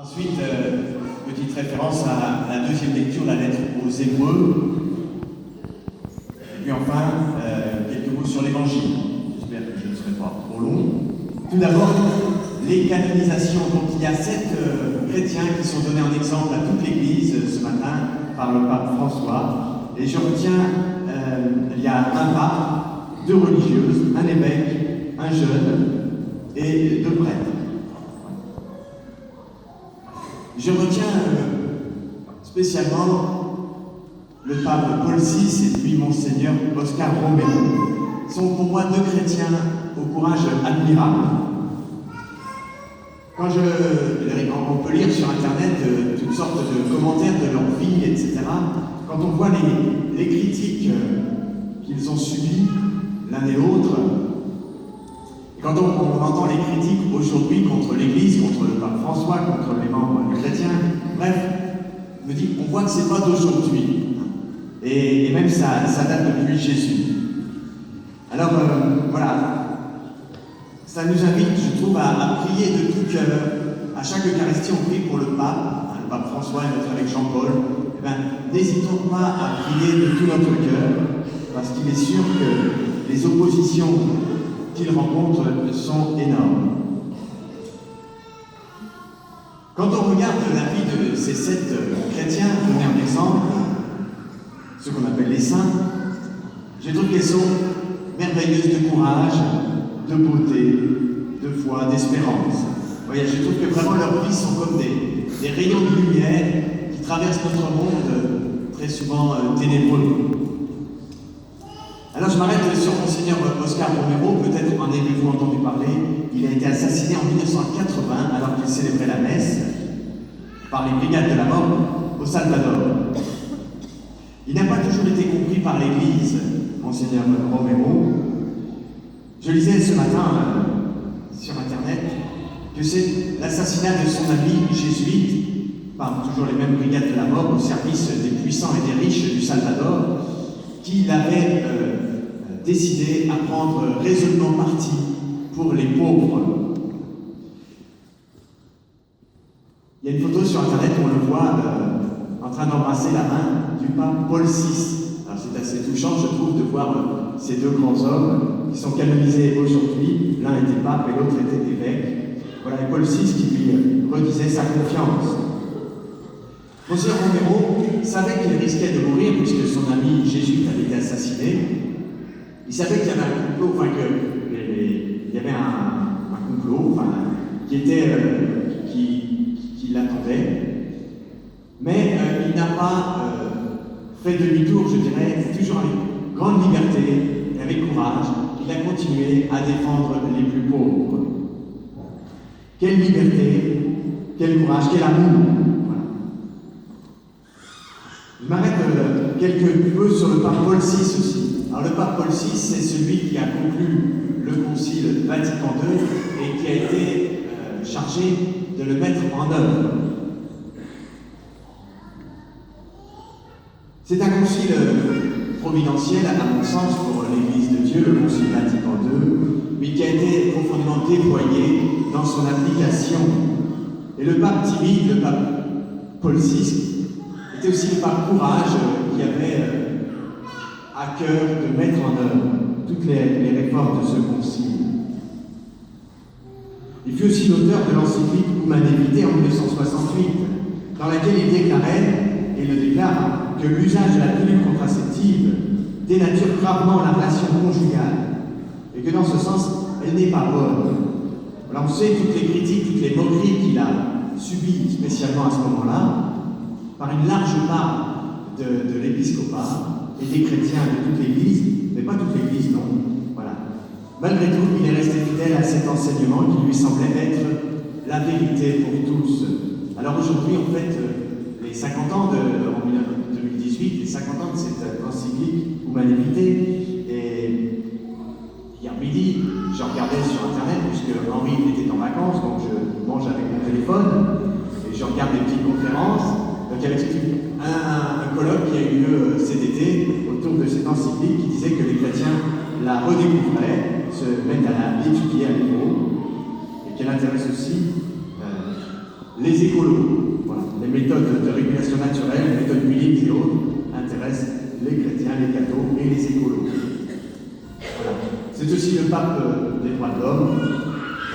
Ensuite, petite référence à la deuxième lecture, la lettre aux Hébreux. Et puis enfin, quelques mots sur l'Évangile. J'espère que je ne serai pas trop long. Tout d'abord, les canonisations. Donc il y a 7 chrétiens qui sont donnés en exemple à toute l'Église ce matin par le pape François. Et je retiens, il y a un pape, 2 religieuses, un évêque, un jeune et 2 prêtres. Je retiens spécialement le pape Paul VI et puis Monseigneur Oscar Romero. Ils sont pour moi 2 chrétiens au courage admirable. On peut lire sur Internet toutes sortes de commentaires de leur vie, etc. Quand on voit les critiques qu'ils ont subies l'un et l'autre, et quand on entend les critiques aujourd'hui contre l'Église, contre le pape François, contre les membres chrétiens, bref, me dit, on voit que c'est pas d'aujourd'hui. Et même ça date depuis Jésus. Alors voilà. Ça nous invite, je trouve, à prier de tout cœur. À chaque Eucharistie, on prie pour le pape François et notre évêque Jean-Paul. Eh bien, n'hésitons pas à prier de tout notre cœur, parce qu'il est sûr que les oppositions qu'ils rencontrent sont énormes. Quand on regarde la vie de ces 7 chrétiens, donnés en exemple, ce qu'on appelle les saints, je trouve qu'elles sont merveilleuses de courage, de beauté, de foi, d'espérance. Voyez, je trouve que vraiment leurs vies sont comme des rayons de lumière qui traversent notre monde très souvent ténébreux. Alors je m'arrête sur Monseigneur Oscar Romero, peut-être en avez-vous entendu parler. Il a été assassiné en 1980 alors qu'il célébrait la messe par les brigades de la mort au Salvador. Il n'a pas toujours été compris par l'Église, Monseigneur Romero. Je lisais ce matin sur Internet que c'est l'assassinat de son ami jésuite par toujours les mêmes brigades de la mort au service des puissants et des riches du Salvador qui avait décidé à prendre résolument parti pour les pauvres. Il y a une photo sur Internet où on le voit en train d'embrasser la main du pape Paul VI. Alors c'est assez touchant, je trouve, de voir ces 2 grands hommes qui sont canonisés aujourd'hui. L'un était pape et l'autre était évêque. Voilà, et Paul VI qui lui redisait sa confiance. Monseigneur Romero savait qu'il risquait de mourir puisque son ami jésuite avait été assassiné. Il savait qu'il y avait un complot, il y avait un complot, qui l'attendait. Mais il n'a pas fait demi-tour, je dirais, toujours avec grande liberté et avec courage. Il a continué à défendre les plus pauvres. Quelle liberté, quel courage, quel amour. Voilà. Je m'arrête quelque peu sur le pape Paul VI aussi. Alors le pape Paul VI, c'est celui qui a conclu le concile Vatican II et qui a été chargé de le mettre en œuvre. C'est un concile providentiel, à mon sens, pour l'Église de Dieu, le concile Vatican II, mais qui a été profondément déployé dans son application. Et le pape timide, le pape Paul VI, était aussi le pape courage qui avait à cœur de mettre en œuvre toutes les réformes de ce concile. Il fut aussi l'auteur de l'encyclique Humanae Vitae en 1968, dans laquelle il déclarait, et le déclare, que l'usage de la pilule contraceptive dénature gravement la relation conjugale, et que dans ce sens, elle n'est pas bonne. Alors on sait toutes les critiques, toutes les moqueries qu'il a subies, spécialement à ce moment-là, par une large part de l'épiscopat et des chrétiens de toute l'Église, mais pas toute l'Église, non. Voilà. Malgré tout, il est resté fidèle à cet enseignement qui lui semblait être la vérité pour tous. Alors aujourd'hui, on fête les 50 ans en 2018, les 50 ans de cette encyclique Humanae Vitae, et hier midi, je regardais sur Internet, puisque Henri était en vacances, donc je mange avec mon téléphone, et je regarde des petites conférences. Donc il y avait un colloque qui a eu lieu cet été autour de cette encyclique qui disait que les chrétiens la redécouvraient, se mettent à l'étudier à nouveau, et qu'elle intéresse aussi les écolos. Voilà. Les méthodes de régulation naturelle, les méthodes Mullins et autres, intéressent les chrétiens, les cathos et les écolos. Voilà. C'est aussi le pape des droits de l'homme,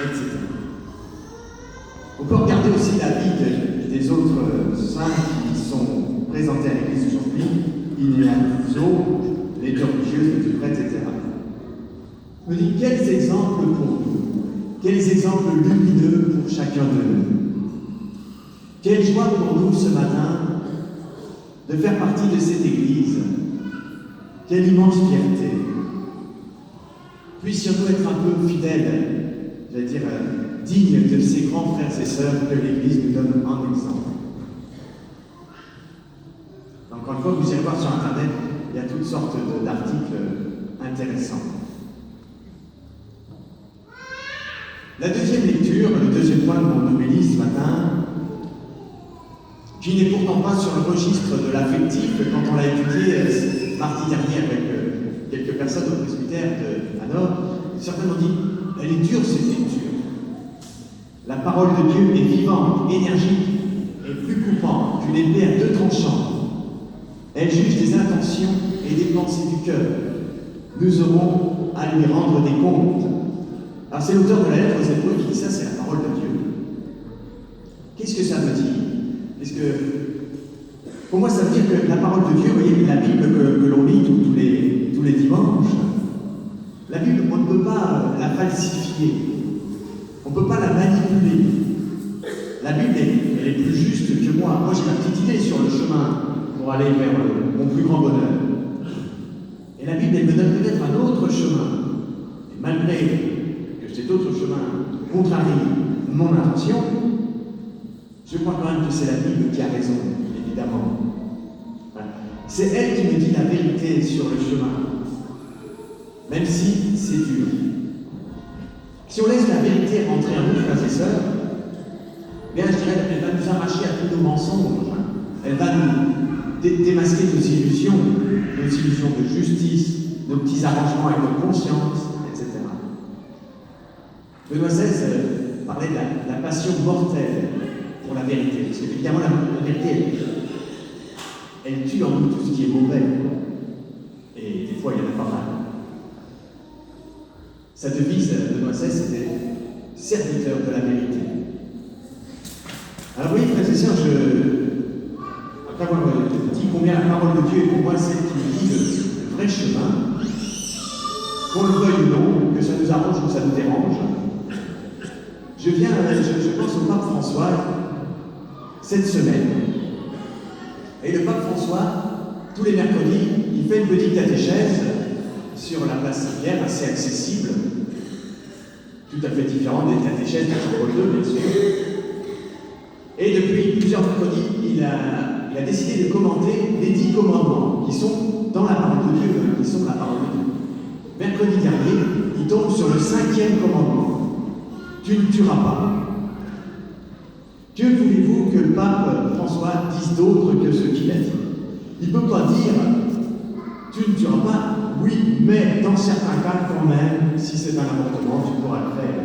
etc. On peut regarder aussi la vie des autres saints qui sont présentés à l'Église aujourd'hui, Ignazio, les deux religieuses, les deux prêtres, etc. Je me dis, quels exemples pour nous, quels exemples lumineux pour chacun de nous. Quelle joie pour nous ce matin de faire partie de cette Église. Quelle immense fierté. Puissions-nous être un peu fidèles, j'allais dire, dignes de ces grands frères et sœurs que l'Église nous donne en exemple. Encore une fois, vous irez voir sur Internet, il y a toutes sortes d'articles intéressants. La deuxième lecture, le deuxième point de mon homélie ce matin, qui n'est pourtant pas sur le registre de l'affectif, quand on l'a étudié mardi dernier avec quelques personnes au presbytère de Hanovre, certains m'ont dit « elle est dure cette lecture ». La parole de Dieu est vivante, énergique et plus coupante qu'une épée à deux tranchants. Elle juge des intentions et des pensées du cœur. Nous aurons à lui rendre des comptes. Alors c'est l'auteur de la lettre aux Hébreux qui dit ça, c'est la parole de Dieu. Qu'est-ce que ça veut dire? Pour moi, ça veut dire que la parole de Dieu, vous voyez, la Bible que l'on lit tous les dimanches, la Bible, on ne peut pas la falsifier, on ne peut pas la manipuler. La Bible, elle est plus juste que moi. Moi, j'ai ma petite idée sur le chemin pour aller vers mon plus grand bonheur. Et la Bible, elle me donne peut-être un autre chemin. Et malgré que cet autre chemin contrarie mon intention, je crois quand même que c'est la Bible qui a raison, évidemment. Voilà. C'est elle qui me dit la vérité sur le chemin, même si c'est dur. Si on laisse la vérité rentrer en nous, frères et sœurs, bien, je dirais qu'elle va nous arracher à tous nos mensonges. Elle va nous démasquer nos illusions de justice, nos petits arrangements avec notre conscience, etc. Benoît XVI parlait de la passion mortelle pour la vérité. Parce qu'évidemment, la vérité, elle tue en nous tout ce qui est mauvais. Et des fois, il y en a pas mal. Sa devise de Benoît XVI, c'était « serviteur de la vérité ». Alors oui, frères et sœurs, après avoir dit combien la parole de Dieu est pour moi celle qui me dit le vrai chemin, qu'on le veuille ou non, que ça nous arrange ou que ça nous dérange, je pense au pape François cette semaine. Et le pape François, tous les mercredis, il fait une petite catéchèse sur la place Saint-Pierre, assez accessible, tout à fait différente des catéchèses de Jean-Paul II, bien sûr. Et depuis plusieurs mercredis, il a décidé de commenter les 10 commandements qui sont dans la parole de Dieu, qui sont la parole de Dieu. Mercredi dernier, il tombe sur le 5e commandement. Tu ne tueras pas. Que voulez-vous que le pape François dise d'autre que ce qu'il a dit? Il ne peut pas dire tu ne tueras pas, oui, mais dans certains cas quand même, si c'est un avortement, tu pourras le faire.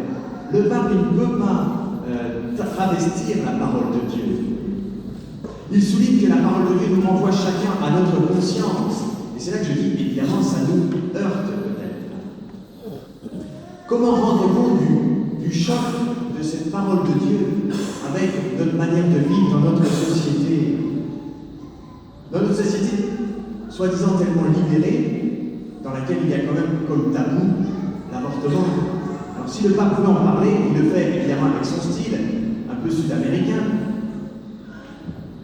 Le pape, il ne peut pas travestir la parole de Dieu. Il souligne que la parole de Dieu nous renvoie chacun à notre conscience. Et c'est là que je dis, évidemment, ça nous heurte peut-être. Comment rendre compte du choc de cette parole de Dieu avec notre manière de vivre dans notre société? Dans notre société, soi-disant tellement libérée, dans laquelle il y a quand même comme tabou l'avortement. Alors si le pape veut en parler, il le fait évidemment avec son style, un peu sud-américain.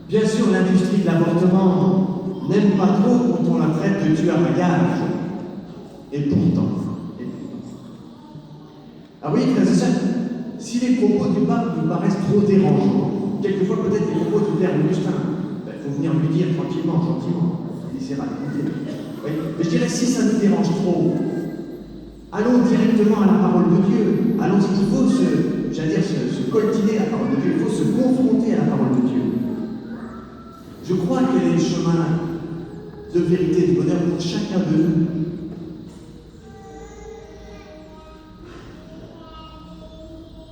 Bien sûr, l'industrie de l'avortement n'aime pas trop quand on la traite de tueur à gages. Et pourtant. Ah oui, frères et sœurs, si les propos du pape nous paraissent trop dérangeants, quelquefois peut-être les propos du père Augustin, il faut venir lui dire tranquillement, gentiment, il essaiera de dire. Oui. Mais je dirais, si ça nous dérange trop, allons directement à la parole de Dieu. Allons-y, il faut se coltiner à la parole de Dieu, il faut se confronter à la parole de Dieu. Je crois qu'elle est le chemin de vérité, de bonheur pour chacun de nous.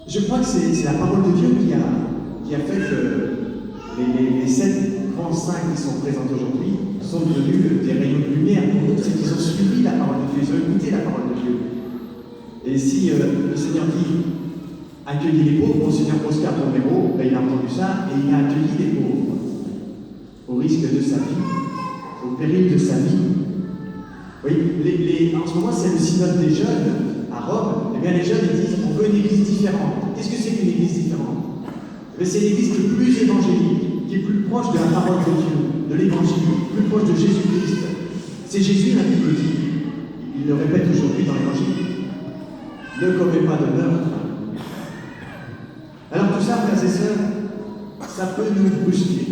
Je crois que c'est la parole de Dieu qui a fait les 7 grands saints qui sont présents aujourd'hui sont devenus des rayons de lumière pour nous, c'est qu'ils ont suivi la parole de Dieu, ils ont écouté la parole de Dieu. Et si le Seigneur dit accueillir les pauvres, Monseigneur Oscar Romero, ben, il a entendu ça et il a accueilli les pauvres, au risque de sa vie, au péril de sa vie. Oui, en ce moment, c'est le synode des jeunes à Rome. Eh bien, les jeunes ils disent on veut une église différente. Qu'est-ce que c'est qu'une église différente? C'est l'église qui est plus évangélique, qui est plus proche de la parole de Dieu, de l'évangile, plus proche de Jésus-Christ. C'est Jésus là qui le dit. Il le répète aujourd'hui dans l'évangile. Ne commets pas de meurtre. Alors tout ça, frères et sœurs, ça peut nous brusquer.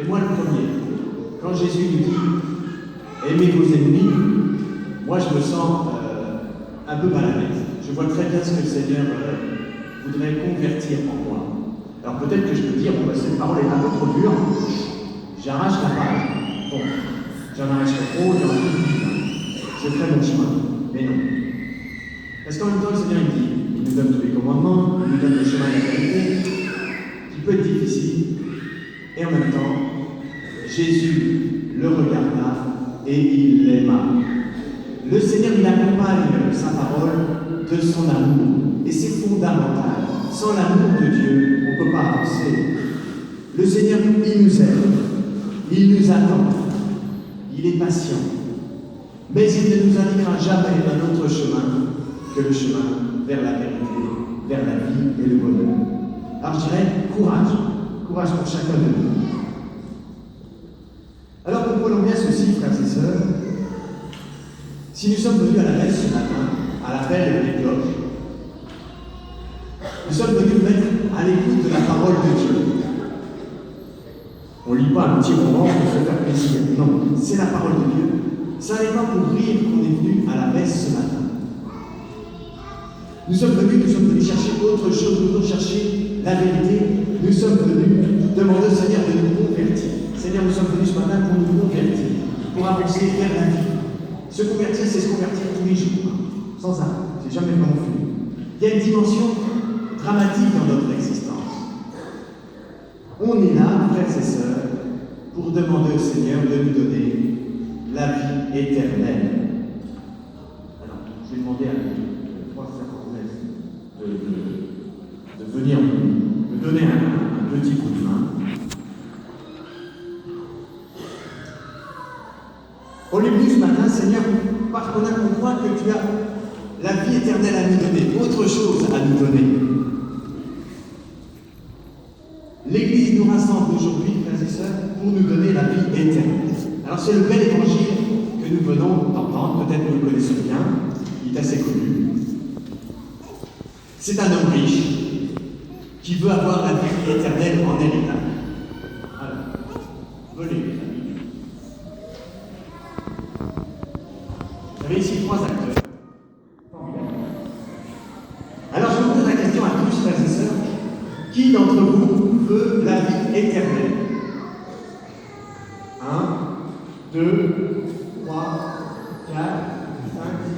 Et moi le premier, quand Jésus nous dit aimez vos ennemis, moi je me sens un peu mal à l'aise. Je vois très bien ce que le Seigneur voudrait convertir en moi. Alors peut-être que je peux dire, bon, cette parole est un peu trop dure, j'arrache la page. Bon, j'en arracherai trop, j'en je ferai mon chemin. Mais non. Parce qu'en même temps, le Seigneur il dit, il nous donne tous les commandements, il nous donne le chemin de la vérité, qui peut être difficile, et en même temps, Jésus le regarda et il l'aima. Le Seigneur, il accompagne sa parole de son amour, et c'est fondamental. Sans l'amour de Dieu, on ne peut pas avancer. Le Seigneur, il nous aime, il nous attend, il est patient, mais il ne nous indiquera jamais un autre chemin que le chemin vers la vérité, vers la vie et le bonheur. Alors je dirais, courage pour chacun de nous. Alors comprenons bien ceci, frères et sœurs, si nous sommes venus à la messe ce matin, à l'appel des cloches, nous sommes venus nous mettre à l'écoute de la parole de Dieu. On ne lit pas un petit moment pour se faire plaisir. Non, c'est la parole de Dieu. Ça n'est pas pour rire qu'on est venu à la messe ce matin. Nous sommes venus chercher autre chose, nous venons chercher la vérité. Nous sommes venus demander au Seigneur de nous convertir. Seigneur, nous sommes venus ce matin pour nous convertir, pour avancer vers la vie. Se convertir, c'est se convertir tous les jours, sans arrêt. C'est jamais vraiment fini. Il y a une dimension dramatique dans notre existence. On est là, frères et sœurs, pour demander au Seigneur de nous donner la vie éternelle. Alors, je vais demander à mes trois frères de venir me donner un petit coup de main. On est venu ce matin, Seigneur, parce qu'on a compris que tu as la vie éternelle à nous donner, autre chose à nous donner. L'Église nous rassemble aujourd'hui, frères et sœurs, pour nous donner la vie éternelle. Alors c'est le bel évangile que nous venons d'entendre, peut-être que vous le connaissez bien, il est assez connu. C'est un homme riche qui veut avoir la vie éternelle en héritage. Alors, venez. Vous avez ici 3 acteurs. Alors je vous pose la question à tous, frères et sœurs, qui d'entre vous veut la vie éternelle? 1, 2, 3, 4,